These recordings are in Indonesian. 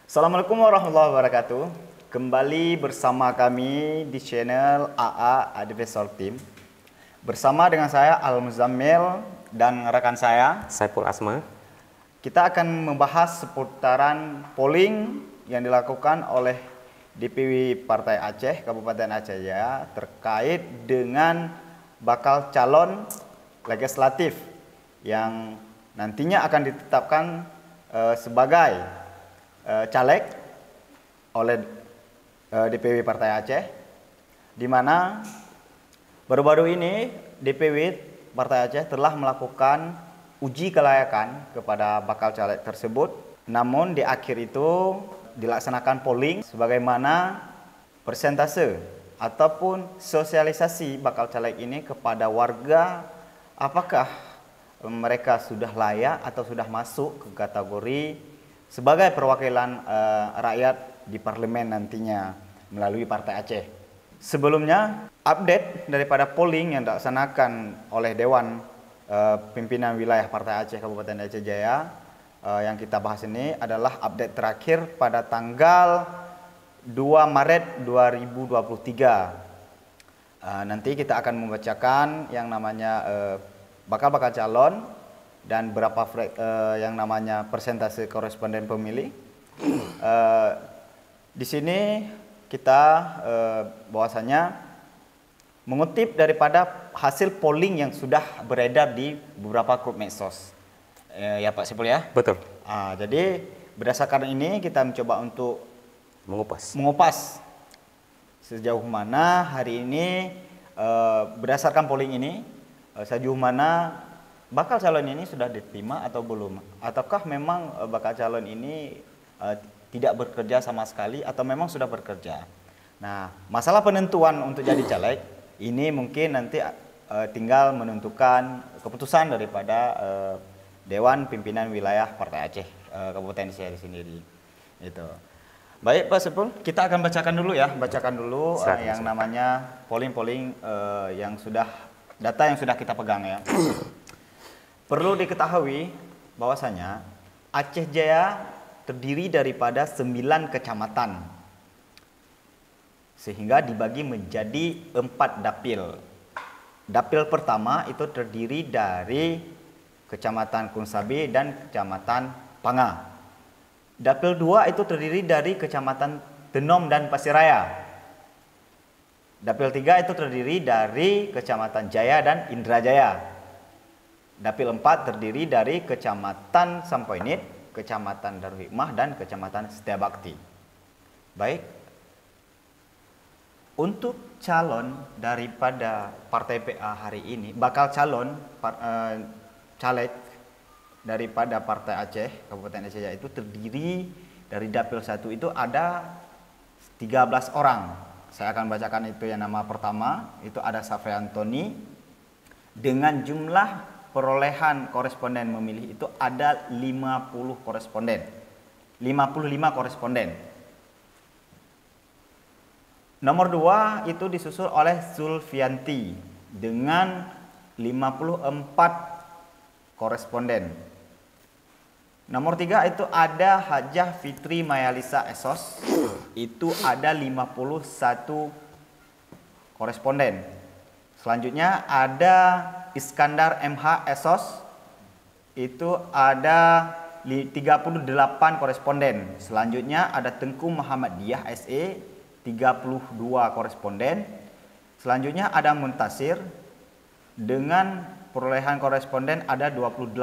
Assalamualaikum warahmatullahi wabarakatuh. Kembali bersama kami di channel AA Advisor Team. Bersama dengan saya Al-Muzammil dan rekan saya Saiful Asma. Kita akan membahas seputaran polling yang dilakukan oleh DPW Partai Aceh Kabupaten Aceh Jaya terkait dengan bakal calon legislatif yang nantinya akan ditetapkan sebagai caleg oleh DPW Partai Aceh, di mana baru-baru ini DPW Partai Aceh telah melakukan uji kelayakan kepada bakal caleg tersebut. Namun di akhir itu dilaksanakan polling sebagaimana persentase ataupun sosialisasi bakal caleg ini kepada warga, apakah mereka sudah layak atau sudah masuk ke kategori sebagai perwakilan rakyat di parlemen nantinya melalui Partai Aceh. Sebelumnya, update daripada polling yang dilaksanakan oleh Dewan Pimpinan Wilayah Partai Aceh Kabupaten Aceh Jaya yang kita bahas ini adalah update terakhir pada tanggal 2 Maret 2023. Nanti kita akan membacakan yang namanya bakal calon dan berapa yang namanya persentase koresponden pemilih. Di sini kita bahwasanya mengutip daripada hasil polling yang sudah beredar di beberapa grup medsos. Ya Pak Sipul ya? Betul. Jadi berdasarkan ini kita mencoba untuk mengupas sejauh mana hari ini berdasarkan polling ini sejauh mana bakal calon ini sudah diterima atau belum, ataukah memang bakal calon ini tidak bekerja sama sekali atau memang sudah bekerja. Nah, masalah penentuan untuk jadi caleg ini mungkin nanti tinggal menentukan keputusan daripada Dewan Pimpinan Wilayah Partai Aceh Kabupaten Aceh sendiri. Itu. Baik Pak Sepul, kita akan bacakan dulu yang namanya polling yang sudah data yang sudah kita pegang ya. Perlu diketahui bahwasanya Aceh Jaya terdiri daripada 9 kecamatan sehingga dibagi menjadi 4 dapil. Dapil pertama itu terdiri dari Kecamatan Kunsabe dan Kecamatan Panga. Dapil 2 itu terdiri dari Kecamatan Tenom dan Pasiraya. Dapil 3 itu terdiri dari Kecamatan Jaya dan Indrajaya. Dapil 4 terdiri dari Kecamatan Sampoinit, Kecamatan Darul Hikmah, dan Kecamatan Setiabakti. Baik, untuk calon daripada Partai PA hari ini, bakal calon caleg daripada Partai Aceh Kabupaten Aceh Jaya itu terdiri dari Dapil 1 itu ada 13 orang. Saya akan bacakan itu. Yang nama pertama itu ada Safri Antoni dengan jumlah perolehan koresponden memilih itu ada 50 koresponden. 55 koresponden. Nomor 2 itu disusul oleh Zulfianti dengan 54 koresponden. Nomor 3 itu ada Hajah Fitri Mayalisa Esos, itu ada 51 koresponden. Selanjutnya ada Iskandar MH Esos, itu ada 38 koresponden. Selanjutnya ada Tengku Muhammad Diyah SE, 32 koresponden. Selanjutnya ada Muntasir dengan perolehan koresponden ada 28.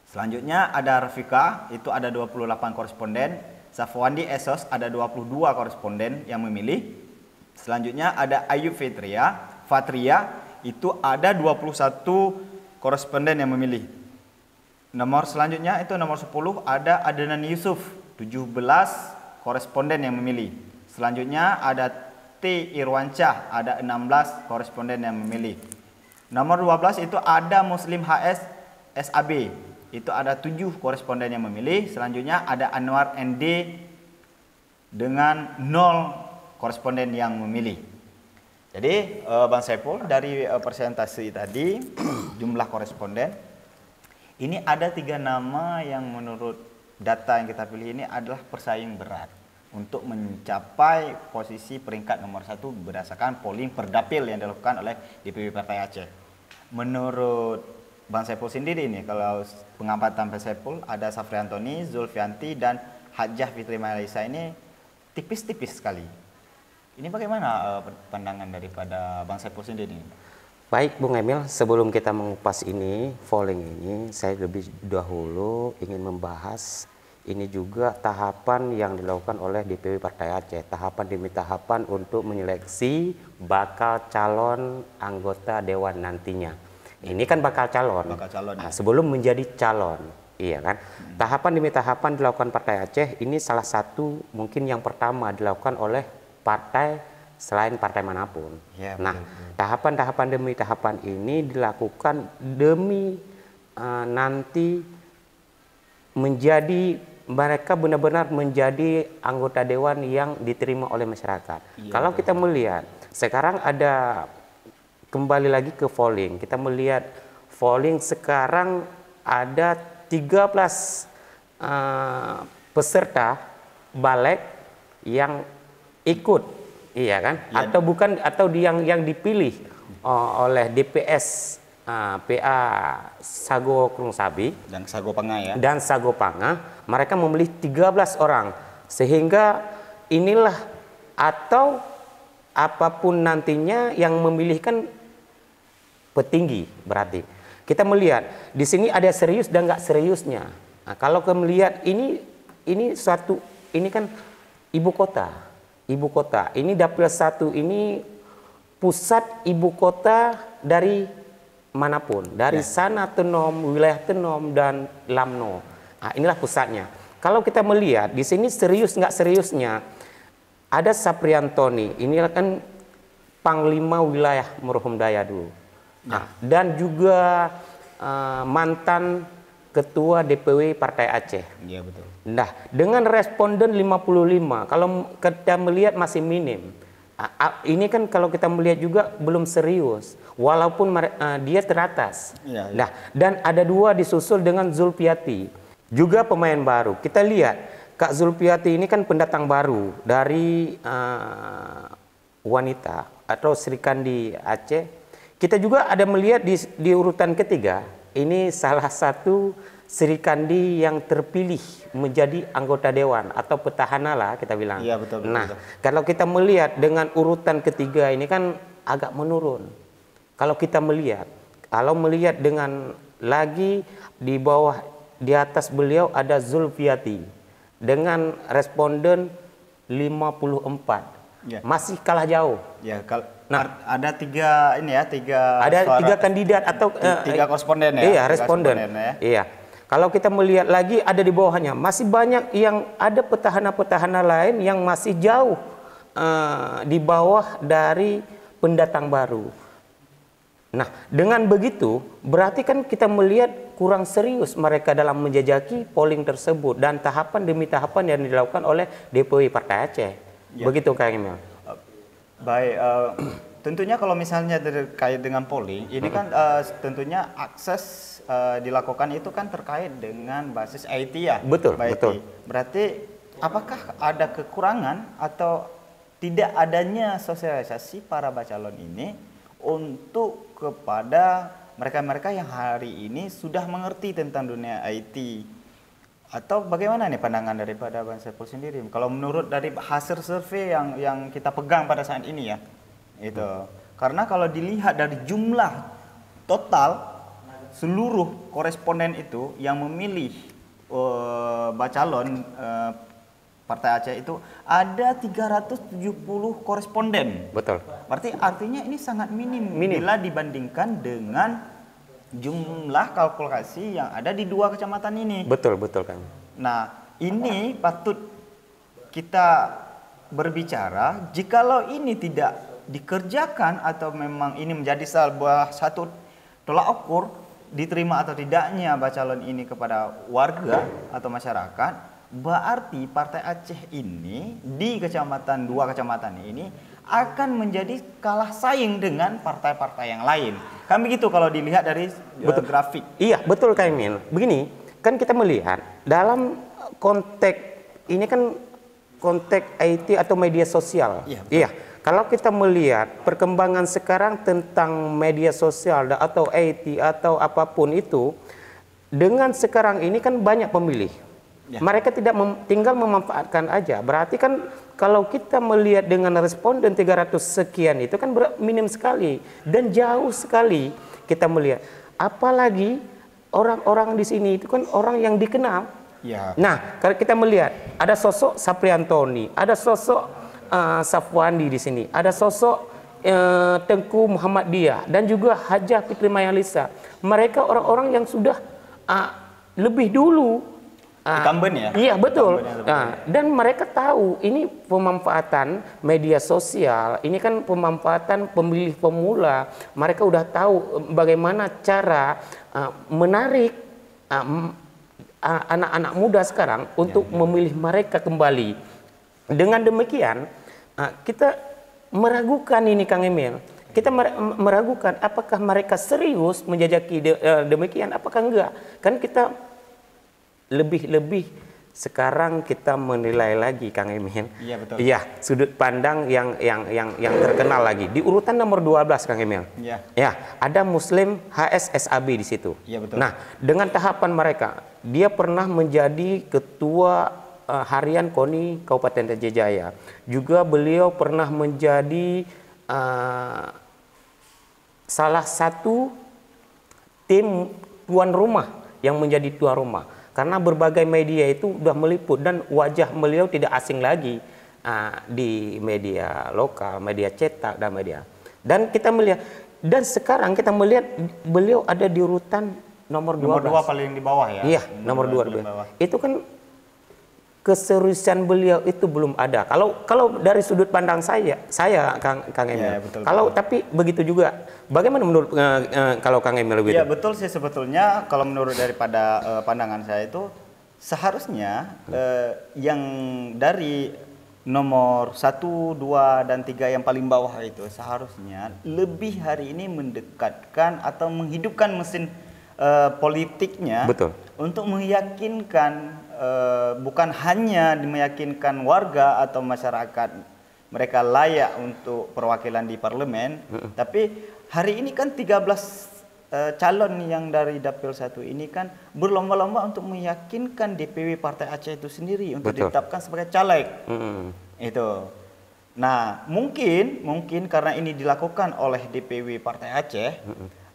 Selanjutnya ada Rafika, itu ada 28 koresponden. Safwandi Esos ada 22 koresponden yang memilih. Selanjutnya ada Ayub Fatria, itu ada 21 koresponden yang memilih. Nomor selanjutnya itu nomor 10 ada Adnan Yusuf, 17 koresponden yang memilih. Selanjutnya ada T. Irwancah, ada 16 koresponden yang memilih. Nomor 12 itu ada Muslim HS SAB, itu ada 7 koresponden yang memilih. Selanjutnya ada Anwar ND dengan 0 koresponden yang memilih. Jadi Bang Saiful, dari presentasi tadi jumlah koresponden ini ada 3 nama yang menurut data yang kita pilih ini adalah persaing berat untuk mencapai posisi peringkat nomor 1 berdasarkan polling per dapil yang dilakukan oleh DPW Partai Aceh. Menurut Bang Saiful sendiri nih, kalau pengamatan Bang Saiful ada Safri Antoni, Zulfianti, dan Hajah Fitri Mailisa ini tipis-tipis sekali. Ini bagaimana pandangan daripada Bang Saiful sendiri? Baik Bung Emil, sebelum kita mengupas ini, polling ini, saya lebih dahulu ingin membahas ini juga tahapan yang dilakukan oleh DPW Partai Aceh. Tahapan demi tahapan untuk menyeleksi bakal calon anggota dewan nantinya. Ini kan bakal calon. Nah, sebelum menjadi calon, iya kan? Tahapan demi tahapan dilakukan Partai Aceh. Ini salah satu mungkin yang pertama dilakukan oleh partai selain partai manapun. Ya, nah, tahapan-tahapan demi tahapan ini dilakukan demi nanti menjadi mereka benar-benar menjadi anggota dewan yang diterima oleh masyarakat. Ya, kalau kita melihat sekarang ada kembali lagi ke polling, kita melihat polling sekarang ada 13 peserta balik yang ikut. Iya kan? Ya. Atau bukan, atau yang dipilih oleh DPS PA Sago Krung Sabi dan Sago Panga ya. Dan Sago Panga, mereka memilih 13 orang. Sehingga inilah atau apapun nantinya yang memilihkan petinggi berarti. Kita melihat di sini ada serius dan nggak seriusnya. Nah, kalau kita melihat ini suatu, ini kan ibu kota. Ibu kota ini dapil 1 ini pusat ibu kota dari manapun, dari Sana Tenom, wilayah Tenom dan Lamno. Nah, inilah pusatnya. Kalau kita melihat di sini serius nggak seriusnya, ada Safri Antoni, ini kan Panglima wilayah Merhum Daya dulu. Nah, dan juga mantan Ketua DPW Partai Aceh. Iya betul. Nah, dengan responden 55, kalau kita melihat masih minim. Ini kan kalau kita melihat juga belum serius, walaupun dia teratas. Ya, ya. Nah, dan ada 2 disusul dengan Zulfiati, juga pemain baru. Kita lihat Kak Zulfiati ini kan pendatang baru dari wanita atau Sri Kandi Aceh. Kita juga ada melihat di urutan ketiga. Ini salah satu Sri Kandi yang terpilih menjadi anggota dewan atau petahana lah kita bilang. Iya, betul, betul, nah, betul. Kalau kita melihat dengan urutan ketiga ini kan agak menurun. Kalau kita melihat, dengan lagi di bawah, di atas beliau ada Zulfiati dengan responden 54. Ya. Masih kalah jauh. Ya, nah, ada 3 kandidat atau 3 koresponden ya. Iya, responden. Ya. Iya. Kalau kita melihat lagi ada di bawahnya, masih banyak yang ada petahana-petahana lain yang masih jauh di bawah dari pendatang baru. Nah, dengan begitu berarti kan kita melihat kurang serius mereka dalam menjajaki polling tersebut dan tahapan demi tahapan yang dilakukan oleh DPW Partai Aceh. Ya. Begitu Kang Emil. Baik, tentunya kalau misalnya terkait dengan polling, ini kan tentunya akses dilakukan itu kan terkait dengan basis IT ya. Betul, betul. Berarti apakah ada kekurangan atau tidak adanya sosialisasi para bacalon ini untuk kepada mereka-mereka yang hari ini sudah mengerti tentang dunia IT? Atau bagaimana nih pandangan daripada Bang Saiful sendiri? Kalau menurut dari hasil survei yang kita pegang pada saat ini ya, itu. Karena kalau dilihat dari jumlah total seluruh koresponden itu yang memilih bacalon Partai Aceh itu ada 370 koresponden. Betul. Berarti artinya ini sangat minim bila dibandingkan dengan jumlah kalkulasi yang ada di 2 kecamatan ini. Betul, betul Kang. Nah, ini patut kita berbicara jikalau ini tidak dikerjakan atau memang ini menjadi satu tolak ukur diterima atau tidaknya bacalon ini kepada warga atau masyarakat, berarti Partai Aceh ini di 2 kecamatan ini akan menjadi kalah saing dengan partai-partai yang lain. Kan begitu kalau dilihat dari grafik. Iya, betul Kak Emil. Begini, kan kita melihat dalam konteks ini kan konteks IT atau media sosial. Iya. Iya. Kalau kita melihat perkembangan sekarang tentang media sosial atau IT atau apapun itu, dengan sekarang ini kan banyak pemilih. Ya. Mereka tidak tinggal memanfaatkan aja. Berarti kan kalau kita melihat dengan responden 300 sekian itu kan minim sekali dan jauh sekali kita melihat. Apalagi orang-orang di sini itu kan orang yang dikenal. Ya. Nah, kalau kita melihat ada sosok Sapriantoni, ada sosok Safwandi di sini, ada sosok Tengku Muhammadiyah dan juga Hajah Fitri Mayalisa. Mereka orang-orang yang sudah lebih dulu incumbent ya? Iya betul. Dan mereka tahu ini pemanfaatan media sosial, ini kan pemanfaatan pemilih pemula. Mereka udah tahu bagaimana cara menarik anak-anak muda sekarang untuk memilih mereka kembali. Dengan demikian kita meragukan ini Kang Emil. Kita meragukan apakah mereka serius menjajaki demikian, apakah enggak. Kan kita lebih sekarang kita menilai lagi Kang Emil. Iya betul. Iya, sudut pandang yang terkenal lagi. Di urutan nomor 12 Kang Emil. Iya. Ya, ada Muslim HSSAB di situ. Iya betul. Nah, dengan tahapan mereka, dia pernah menjadi ketua harian KONI Kabupaten Raja Jaya. Juga beliau pernah menjadi salah satu tim tuan rumah yang menjadi tuan rumah. Karena berbagai media itu sudah meliput dan wajah beliau tidak asing lagi di media lokal, media cetak dan media. Dan kita melihat, dan sekarang kita melihat beliau ada di urutan nomor 12. Nomor 2 paling di bawah ya? Iya, nomor 2. Itu kan keseriusan beliau itu belum ada. Kalau dari sudut pandang saya Kang Emil. Ya, betul, kalau betul. Tapi begitu juga. Bagaimana menurut kalau Kang Emil begitu? Ya betul sih sebetulnya kalau menurut daripada pandangan saya itu seharusnya yang dari nomor 1, 2 dan 3 yang paling bawah itu seharusnya lebih hari ini mendekatkan atau menghidupkan mesin politiknya. Betul. Untuk meyakinkan bukan hanya meyakinkan warga atau masyarakat mereka layak untuk perwakilan di parlemen, tapi hari ini kan 13 calon yang dari Dapil 1 ini kan berlomba-lomba untuk meyakinkan DPW Partai Aceh itu sendiri untuk ditetapkan sebagai caleg. Itu. Nah, mungkin karena ini dilakukan oleh DPW Partai Aceh,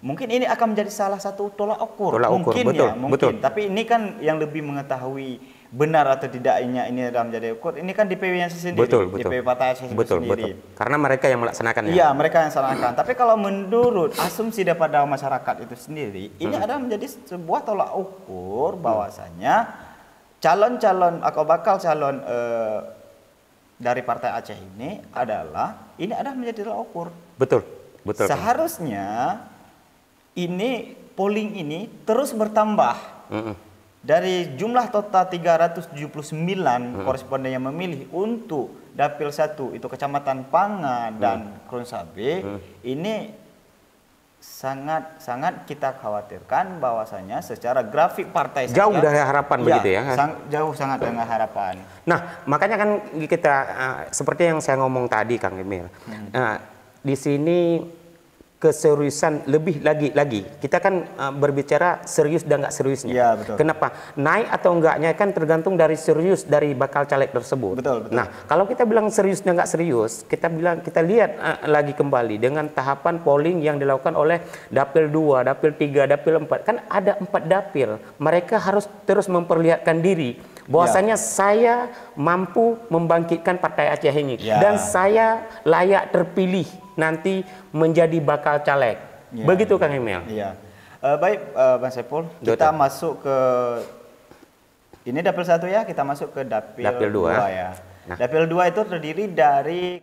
mungkin ini akan menjadi salah satu tolak ukur. Mungkin betul, ya, mungkin. Betul. Tapi ini kan yang lebih mengetahui benar atau tidaknya ini dalam menjadi ukur. Ini kan DPW yang sendiri, betul. DPW Partai Aceh sendiri. Betul. Karena mereka yang melaksanakannya. Iya, mereka yang melaksanakan. Tapi kalau menurut asumsi daripada masyarakat itu sendiri, ini adalah menjadi sebuah tolak ukur bahwasanya calon-calon atau bakal calon dari Partai Aceh ini adalah menjadi tolak ukur. Betul. Seharusnya ini polling ini terus bertambah. Dari jumlah total 379 koresponden yang memilih untuk Dapil 1 itu Kecamatan Panga dan Krunsabe, ini sangat kita khawatirkan bahwasanya secara grafik partai jauh dari harapan begitu ya. Jauh sangat dengan harapan. Nah, makanya kan kita seperti yang saya ngomong tadi Kang Emil. Di sini keseriusan lebih lagi. Kita kan berbicara serius dan nggak seriusnya. Ya, betul. Kenapa? Naik atau enggaknya kan tergantung dari serius dari bakal caleg tersebut. Betul. Nah, kalau kita bilang serius dan nggak serius, kita lihat lagi kembali dengan tahapan polling yang dilakukan oleh Dapil 2, Dapil 3, Dapil 4. Kan ada 4 dapil. Mereka harus terus memperlihatkan diri bahwasanya saya mampu membangkitkan Partai Aceh ini dan saya layak terpilih nanti menjadi bakal caleg. Begitu Kang Emil. Iya. Baik Bang Saiful, kita masuk ke ini Dapil 1 ya, kita masuk ke Dapil 2 ya. Dapil 2 itu terdiri dari